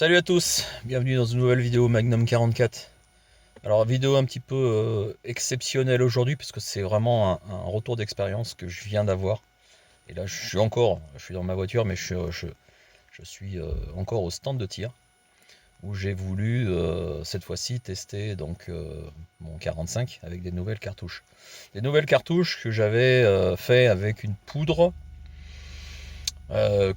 Salut à tous, bienvenue dans une nouvelle vidéo Magnum 44. Alors vidéo un petit peu exceptionnelle aujourd'hui parce que c'est vraiment un retour d'expérience que je viens d'avoir. Et là je suis dans ma voiture mais je suis encore au stand de tir où j'ai voulu cette fois-ci tester donc mon 45 avec des nouvelles cartouches. Des nouvelles cartouches que j'avais fait avec une poudre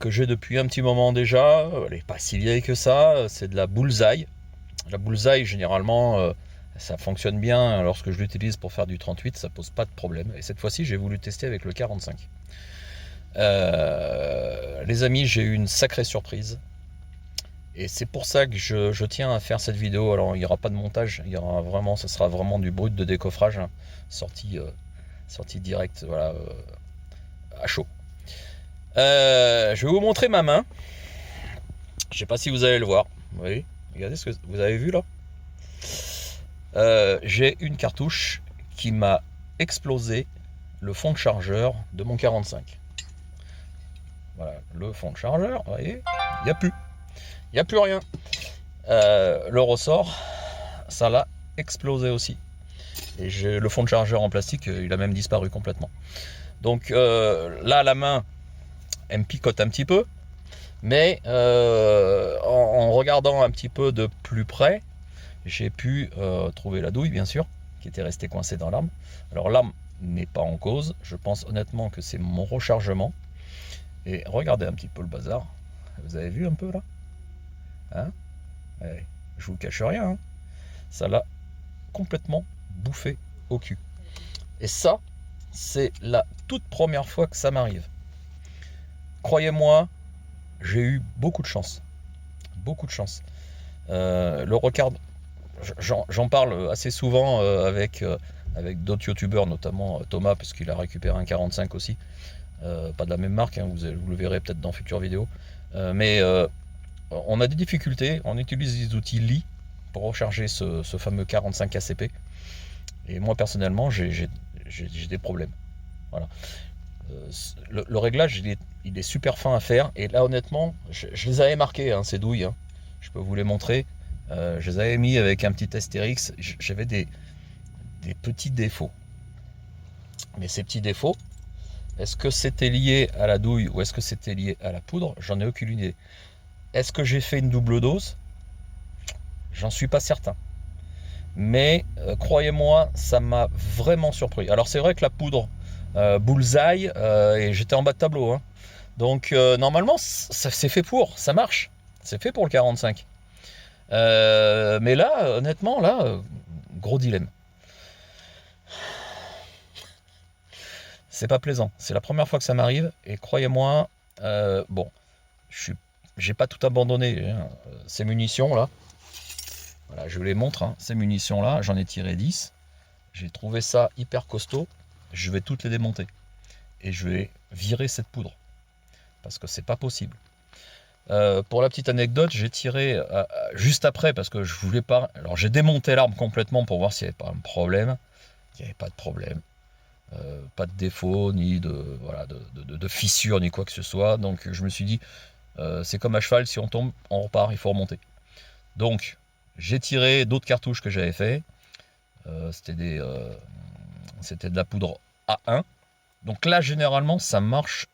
que j'ai depuis un petit moment déjà. Elle n'est pas si vieille que ça, c'est de la Bullseye. La Bullseye, généralement, ça fonctionne bien lorsque je l'utilise pour faire du 38, ça pose pas de problème. Et cette fois-ci, j'ai voulu tester avec le 45. Les amis, j'ai eu une sacrée surprise. Et c'est pour ça que je tiens à faire cette vidéo. Alors, il n'y aura pas de montage, ce sera vraiment du brut de décoffrage, hein, sorti, sorti direct, voilà, à chaud. Je vais vous montrer ma main. Je sais pas si vous allez le voir. Oui, regardez ce que vous avez vu là. J'ai une cartouche qui m'a explosé le fond de chargeur de mon 45. Voilà, le fond de chargeur, vous voyez, il n'y a plus. Il n'y a plus rien. Le ressort, ça l'a explosé aussi. Et le fond de chargeur en plastique, il a même disparu complètement. Donc là, la main, elle me picote un petit peu. Mais en regardant un petit peu de plus près, j'ai pu trouver la douille, bien sûr, qui était restée coincée dans l'arme. Alors l'arme n'est pas en cause. Je pense honnêtement que c'est mon rechargement. Et regardez un petit peu le bazar. Vous avez vu un peu là, hein? Ouais, je vous cache rien, hein. Ça l'a complètement bouffé au cul. Et ça, c'est la toute première fois que ça m'arrive. Croyez-moi, j'ai eu beaucoup de chance. Beaucoup de chance. Le recard, j'en parle assez souvent avec d'autres youtubeurs, notamment Thomas, parce qu'il a récupéré un 45 aussi. Pas de la même marque, hein, vous le verrez peut-être dans futures vidéos. Mais on a des difficultés, on utilise les outils Li pour recharger ce fameux 45 ACP. Et moi personnellement, j'ai des problèmes. Voilà. Le réglage, il est super fin à faire. Et là, honnêtement, je les avais marqués, hein, ces douilles. Hein. Je peux vous les montrer. Je les avais mis avec un petit Astérix. J'avais des petits défauts. Mais ces petits défauts, est-ce que c'était lié à la douille ou est-ce que c'était lié à la poudre? J'en ai aucune idée. Est-ce que j'ai fait une double dose? J'en suis pas certain. Mais croyez-moi, ça m'a vraiment surpris. Alors c'est vrai que la poudre Bullseye, et j'étais en bas de tableau. Hein. Donc normalement, c'est fait pour, ça marche. C'est fait pour le 45. Mais là, honnêtement, là, gros dilemme. C'est pas plaisant. C'est la première fois que ça m'arrive. Et croyez-moi, bon, j'ai pas tout abandonné. Hein. Ces munitions là, voilà, je vous les montre. Hein. Ces munitions là, j'en ai tiré 10. J'ai trouvé ça hyper costaud. Je vais toutes les démonter. Et je vais virer cette poudre. Parce que c'est pas possible. Pour la petite anecdote, j'ai tiré juste après parce que je voulais pas. Alors j'ai démonté l'arme complètement pour voir s'il n'y avait pas un problème. Il n'y avait pas de problème. Pas de défaut, ni de fissure, ni quoi que ce soit. Donc je me suis dit, c'est comme à cheval, si on tombe, on repart, il faut remonter. Donc j'ai tiré d'autres cartouches que j'avais fait. C'était de la poudre A1. Donc là, généralement, ça marche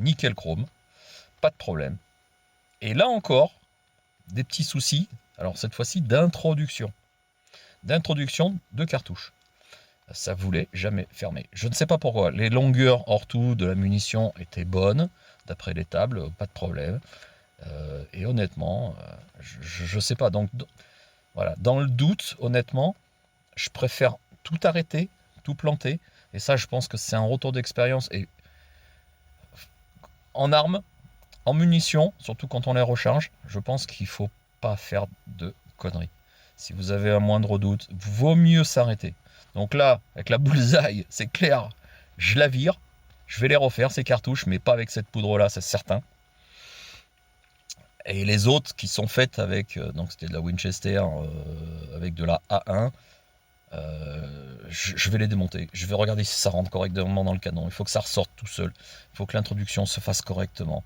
nickel chrome. Pas de problème. Et là encore, des petits soucis. Alors cette fois-ci, d'introduction. D'introduction de cartouches. Ça voulait jamais fermer. Je ne sais pas pourquoi. Les longueurs hors tout de la munition étaient bonnes, d'après les tables, pas de problème. Et honnêtement, je ne sais pas. Donc voilà, dans le doute, honnêtement, je préfère tout arrêter, tout planter. Et ça, je pense que c'est un retour d'expérience. Et en armes, en munitions, surtout quand on les recharge, je pense qu'il ne faut pas faire de conneries. Si vous avez un moindre doute, vaut mieux s'arrêter. Donc là, avec la Bullseye, c'est clair, je la vire. Je vais les refaire, ces cartouches, mais pas avec cette poudre-là, c'est certain. Et les autres qui sont faites avec, donc c'était de la Winchester, avec de la A1, je vais les démonter. Je vais regarder si ça rentre correctement dans le canon. Il faut que ça ressorte tout seul. Il faut que l'introduction se fasse correctement.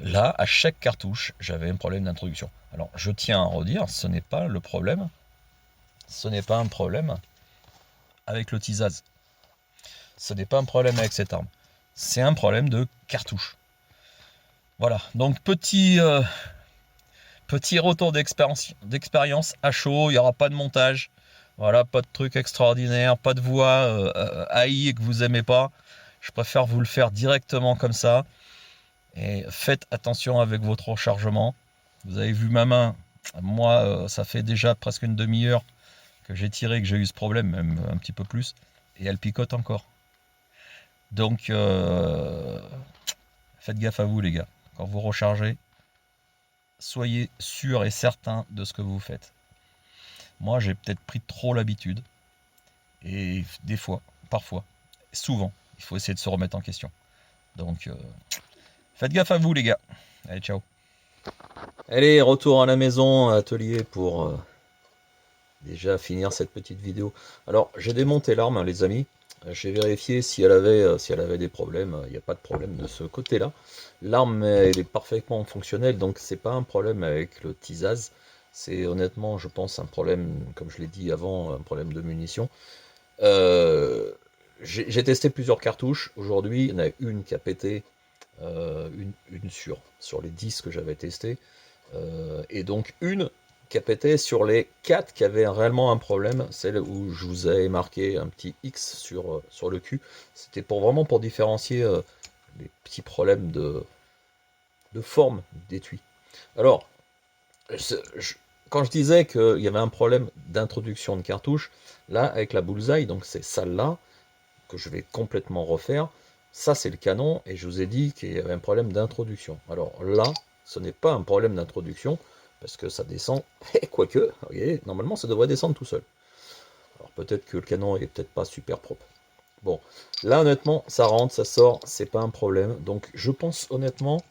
Là, à chaque cartouche, j'avais un problème d'introduction. Alors, je tiens à redire, ce n'est pas le problème. Ce n'est pas un problème avec le Tizaz. Ce n'est pas un problème avec cette arme. C'est un problème de cartouche. Voilà, donc petit retour d'expérience à chaud, il n'y aura pas de montage. Voilà, pas de truc extraordinaire, pas de voix AI que vous aimez pas. Je préfère vous le faire directement comme ça. Et faites attention avec votre rechargement. Vous avez vu ma main. Moi, ça fait déjà presque une demi-heure que j'ai tiré, que j'ai eu ce problème, même un petit peu plus. Et elle picote encore. Donc, faites gaffe à vous, les gars. Quand vous rechargez, soyez sûr et certain de ce que vous faites. Moi, j'ai peut-être pris trop l'habitude. Et des fois, parfois, souvent, il faut essayer de se remettre en question. Donc, faites gaffe à vous, les gars. Allez, ciao. Allez, retour à la maison, à atelier pour déjà finir cette petite vidéo. Alors, j'ai démonté l'arme, hein, les amis. J'ai vérifié si elle avait des problèmes. Il n'y a pas de problème de ce côté-là. L'arme, elle est parfaitement fonctionnelle, donc c'est pas un problème avec le Tizaz. C'est honnêtement, je pense, un problème, comme je l'ai dit avant, un problème de munitions. J'ai testé plusieurs cartouches. Aujourd'hui, il y en a une qui a pété, une sur les 10 que j'avais testé. Et donc une qui a pété sur les 4 qui avaient réellement un problème, celle où je vous avais marqué un petit X sur le cul. C'était vraiment pour différencier les petits problèmes de forme d'étui. Alors, quand je disais qu'il y avait un problème d'introduction de cartouche, là, avec la bullseye, donc c'est celle-là, que je vais complètement refaire, ça c'est le canon, et je vous ai dit qu'il y avait un problème d'introduction. Alors là, ce n'est pas un problème d'introduction, parce que ça descend, et quoique, vous voyez, normalement ça devrait descendre tout seul. Alors peut-être que le canon est peut-être pas super propre. Bon, là honnêtement, ça rentre, ça sort, c'est pas un problème. Donc je pense honnêtement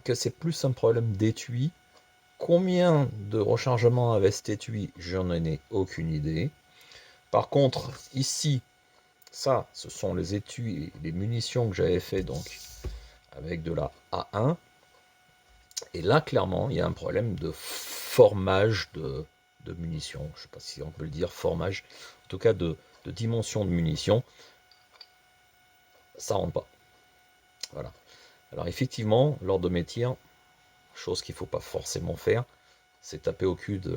que c'est plus un problème d'étui. Combien de rechargements avait cet étui? J'en ai aucune idée. Par contre, ici, ça, ce sont les étuis et les munitions que j'avais fait donc avec de la A1. Et là, clairement, il y a un problème de formage de munitions. Je ne sais pas si on peut le dire, formage. En tout cas, de dimension de munitions. Ça rentre pas. Voilà. Alors effectivement, lors de mes tirs, chose qu'il ne faut pas forcément faire, c'est taper au cul de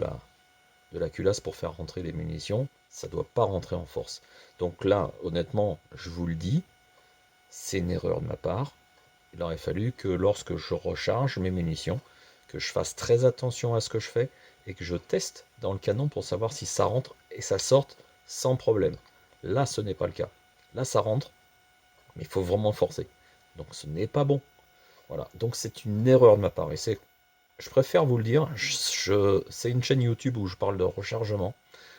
la culasse pour faire rentrer les munitions. Ça ne doit pas rentrer en force. Donc là, honnêtement, je vous le dis, c'est une erreur de ma part. Il aurait fallu que lorsque je recharge mes munitions, que je fasse très attention à ce que je fais et que je teste dans le canon pour savoir si ça rentre et ça sorte sans problème. Là, ce n'est pas le cas. Là, ça rentre, mais il faut vraiment forcer. Donc ce n'est pas bon. Voilà. Donc c'est une erreur de ma part. Et je préfère vous le dire, c'est une chaîne YouTube où je parle de rechargement.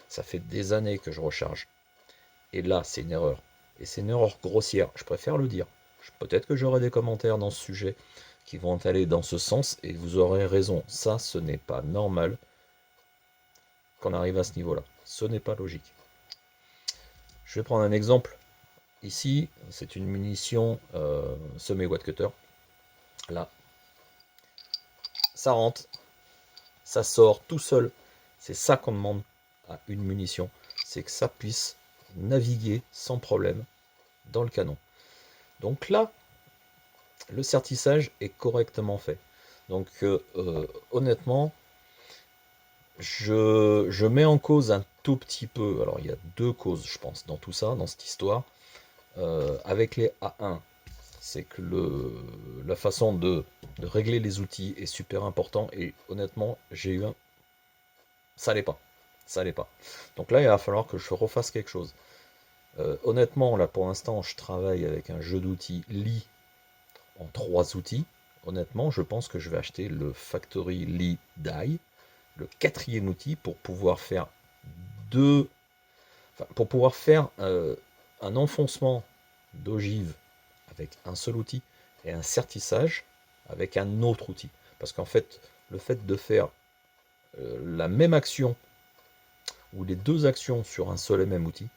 Ça fait des années que je recharge. Et là, c'est une erreur. Et c'est une erreur grossière. Je préfère le dire. Peut-être que j'aurai des commentaires dans ce sujet qui vont aller dans ce sens et vous aurez raison. Ça, ce n'est pas normal qu'on arrive à ce niveau-là. Ce n'est pas logique. Je vais prendre un exemple. Ici, c'est une munition semi-watt cutter. Là, ça rentre, ça sort tout seul. C'est ça qu'on demande à une munition. C'est que ça puisse naviguer sans problème dans le canon. Donc là, le sertissage est correctement fait. Donc honnêtement, je mets en cause un tout petit peu, alors il y a deux causes je pense dans tout ça, dans cette histoire, avec les A1, c'est que la façon de régler les outils est super important et honnêtement j'ai eu ça allait pas, ça allait pas. Donc là il va falloir que je refasse quelque chose. Honnêtement là pour l'instant je travaille avec un jeu d'outils Lee en 3 outils. Honnêtement, je pense que je vais acheter le Factory Lee Die, le 4e outil pour pouvoir faire un enfoncement d'ogive avec un seul outil et un sertissage avec un autre outil. Parce qu'en fait, le fait de faire la même action ou les deux actions sur un seul et même outil,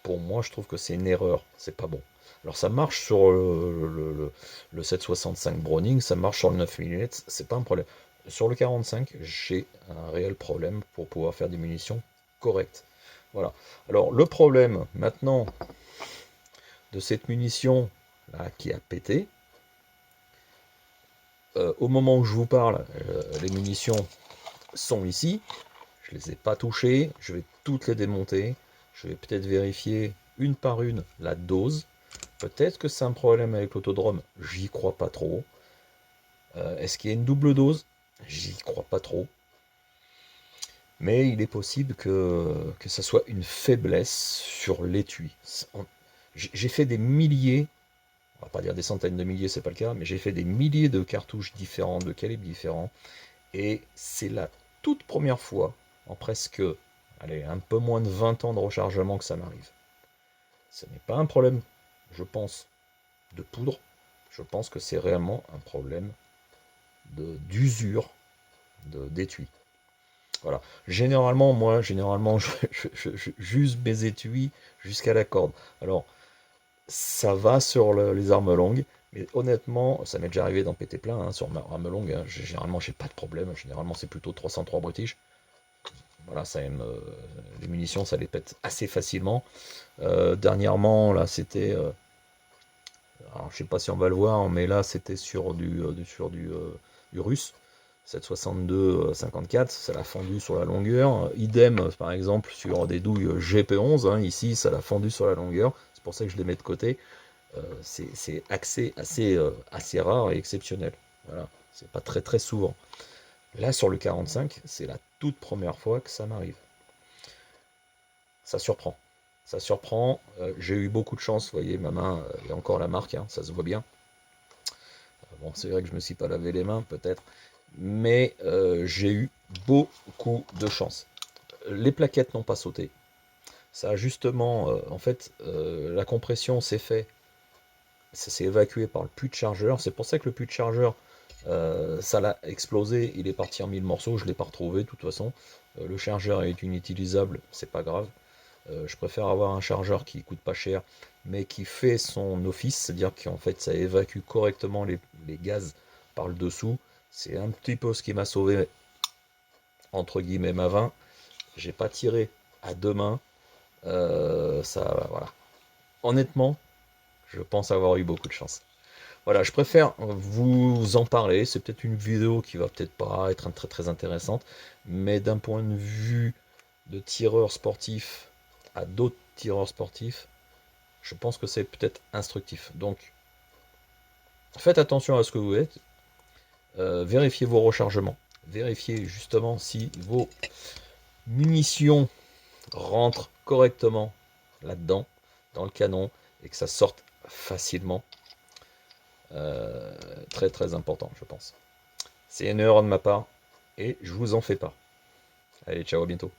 pour moi, je trouve que c'est une erreur, c'est pas bon. Alors ça marche sur le 7,65 Browning, ça marche sur le 9 mm, c'est pas un problème. Sur le 45, j'ai un réel problème pour pouvoir faire des munitions correctes. Voilà. Alors le problème maintenant de cette munition là qui a pété, au moment où je vous parle, les munitions sont ici. Je les ai pas touchées, je vais toutes les démonter. Je vais peut-être vérifier une par une la dose. Peut-être que c'est un problème avec l'autodrome, j'y crois pas trop. Est-ce qu'il y a une double dose? J'y crois pas trop. Mais il est possible que ça soit une faiblesse sur l'étui. J'ai fait des milliers, on va pas dire des centaines de milliers, c'est pas le cas, mais j'ai fait des milliers de cartouches différentes, de calibres différents. Et c'est la toute première fois, en presque, allez, un peu moins de 20 ans de rechargement que ça m'arrive. Ce n'est pas un problème, je pense, de poudre. Je pense que c'est réellement un problème d'usure d'étui. Voilà. Généralement, moi, j'use mes étuis jusqu'à la corde. Alors, ça va sur les armes longues, mais honnêtement, ça m'est déjà arrivé d'en péter plein hein, sur ma arme longue. Hein. Généralement, j'ai pas de problème. Généralement, c'est plutôt 303 British. Voilà, ça aime, les munitions, ça les pète assez facilement. Dernièrement, là, c'était. Alors, je sais pas si on va le voir, mais là, c'était sur du russe. 7,62-54, ça l'a fendu sur la longueur. Idem, par exemple, sur des douilles GP11, hein, ici, ça l'a fendu sur la longueur. C'est pour ça que je les mets de côté. C'est assez rare et exceptionnel. Voilà, c'est pas très très souvent. Là, sur le 45, c'est la toute première fois que ça m'arrive. Ça surprend. Ça surprend. J'ai eu beaucoup de chance, vous voyez, ma main, il y a encore la marque, hein, ça se voit bien. Bon, c'est vrai que je me suis pas lavé les mains, peut-être, mais j'ai eu beaucoup de chance. Les plaquettes n'ont pas sauté. Ça a justement, en fait, la compression s'est fait, ça s'est évacué par le puits de chargeur. C'est pour ça que le puits de chargeur, ça l'a explosé. Il est parti en mille morceaux. Je l'ai pas retrouvé de toute façon. Le chargeur est inutilisable, c'est pas grave. Je préfère avoir un chargeur qui coûte pas cher, mais qui fait son office, c'est-à-dire qu'en fait ça évacue correctement les gaz par le dessous. C'est un petit peu ce qui m'a sauvé, entre guillemets, ma 20. J'ai pas tiré à deux mains. Ça, voilà. Honnêtement, je pense avoir eu beaucoup de chance. Voilà, je préfère vous en parler. C'est peut-être une vidéo qui va peut-être pas être très très intéressante, mais d'un point de vue de tireur sportif à d'autres tireurs sportifs, je pense que c'est peut-être instructif. Donc, faites attention à ce que vous êtes. Vérifiez vos rechargements. Vérifiez justement si vos munitions rentrent correctement là-dedans, dans le canon, et que ça sorte facilement. Très très important, je pense. C'est une erreur de ma part, et je vous en fais pas. Allez, ciao, à bientôt.